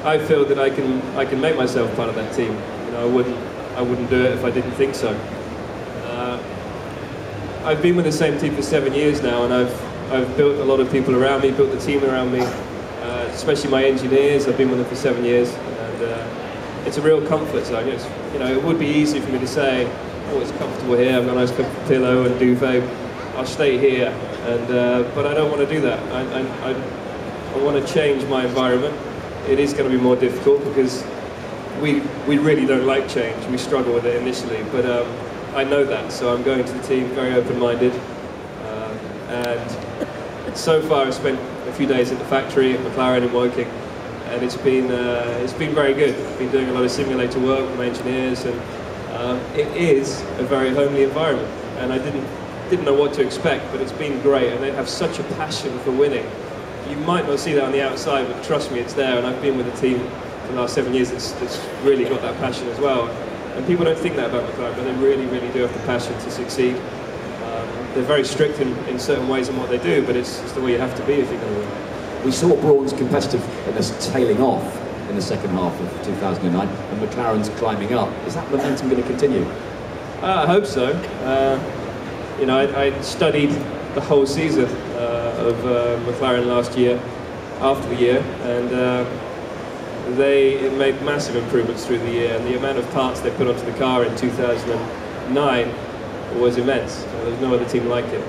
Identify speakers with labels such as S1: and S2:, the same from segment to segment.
S1: I feel that I can make myself part of that team. You know, I wouldn't do it if I didn't think so. I've been with the same team for 7 years now, and I've built a lot of people around me, built the team around me, especially my engineers. I've been with them for 7 years, and it's a real comfort zone. You know, it would be easy for me to say, oh, it's comfortable here, I've got a nice comfortable pillow and duvet, I'll stay here, but I don't want to do that. I want to change my environment. It is going to be more difficult because we really don't like change. We struggle with it initially, but I know that, so I'm going to the team very open-minded. And so far I've spent a few days at the factory at McLaren in Woking, and it's been very good. I've been doing a lot of simulator work with my engineers, and it is a very homely environment. And I didn't know what to expect, but it's been great, and they have such a passion for winning. You might not see that on the outside, but trust me, it's there, and I've been with the team for the last 7 years that's really got that passion as well. And people don't think that about McLaren, but they really, really do have the passion to succeed. They're very strict in certain ways in what they do, but it's the way you have to be if you're going to win.
S2: We saw Brawn's competitiveness tailing off in the second half of 2009, and McLaren's climbing up. Is that momentum going to continue?
S1: I hope so. You know, I studied the whole season of McLaren last year, after the year, and they made massive improvements through the year, and the amount of parts they put onto the car in 2009 was immense. There was no other team like it.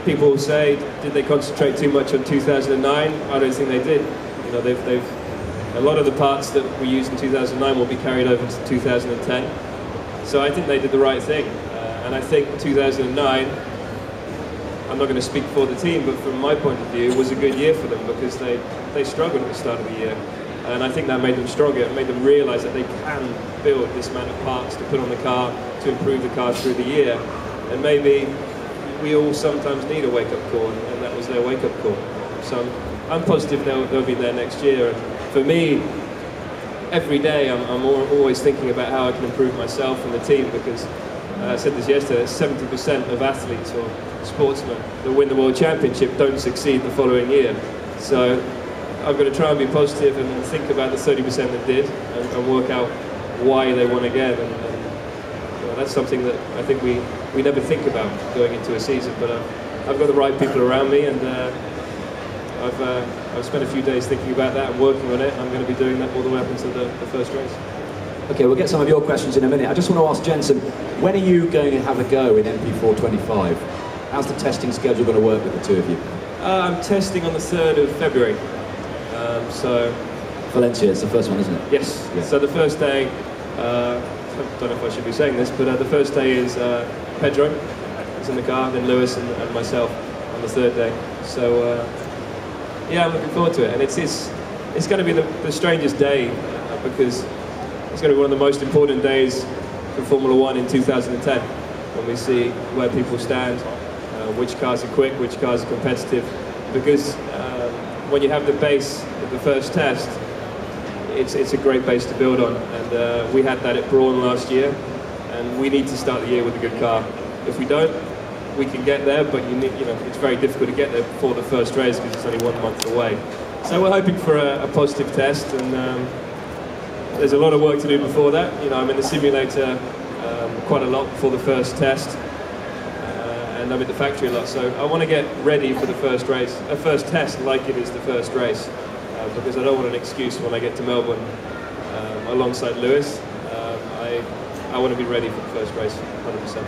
S1: People say, did they concentrate too much on 2009? I don't think they did. You know, a lot of the parts that we used in 2009 will be carried over to 2010. So I think they did the right thing. And I think 2009, I'm not going to speak for the team, but from my point of view, it was a good year for them because they struggled at the start of the year. And I think that made them stronger. It made them realise that they can build this amount of parts to put on the car, to improve the car through the year. And maybe we all sometimes need a wake-up call, and that was their wake-up call. So I'm positive they'll be there next year. And for me, every day I'm always thinking about how I can improve myself and the team, because I said this yesterday, 70% of athletes or sportsmen that win the World Championship don't succeed the following year. So I've got to try and be positive and think about the 30% that did, and work out why they won again. And you know, that's something that I think we never think about going into a season. But I've got the right people around me, and I've spent a few days thinking about that and working on it. I'm going to be doing that all the way up until the first race.
S2: Okay, we'll get some of your questions in a minute. I just want to ask Jenson, when are you going to have a go in MP425? How's the testing schedule going to work with the two of you?
S1: I'm testing on the 3rd of February. So
S2: Valencia, it's the first one, isn't it?
S1: Yes. Yeah. So the first day, I don't know if I should be saying this, but the first day is Pedro is in the car, then Lewis and myself on the 3rd day. So yeah, I'm looking forward to it, and it's going to be the strangest day because it's going to be one of the most important days for Formula One in 2010, when we see where people stand, which cars are quick, which cars are competitive, because when you have the base at the first test, it's a great base to build on, and we had that at Brawn last year, and we need to start the year with a good car. If we don't, we can get there, but you know, it's very difficult to get there before the first race because it's only 1 month away. So we're hoping for a positive test, and there's a lot of work to do before that. You know, I'm in the simulator quite a lot before the first test, and I'm at the factory a lot. So I want to get ready for the first race, first test, like it is the first race, because I don't want an excuse when I get to Melbourne alongside Lewis. I want to be ready for the first race, 100%.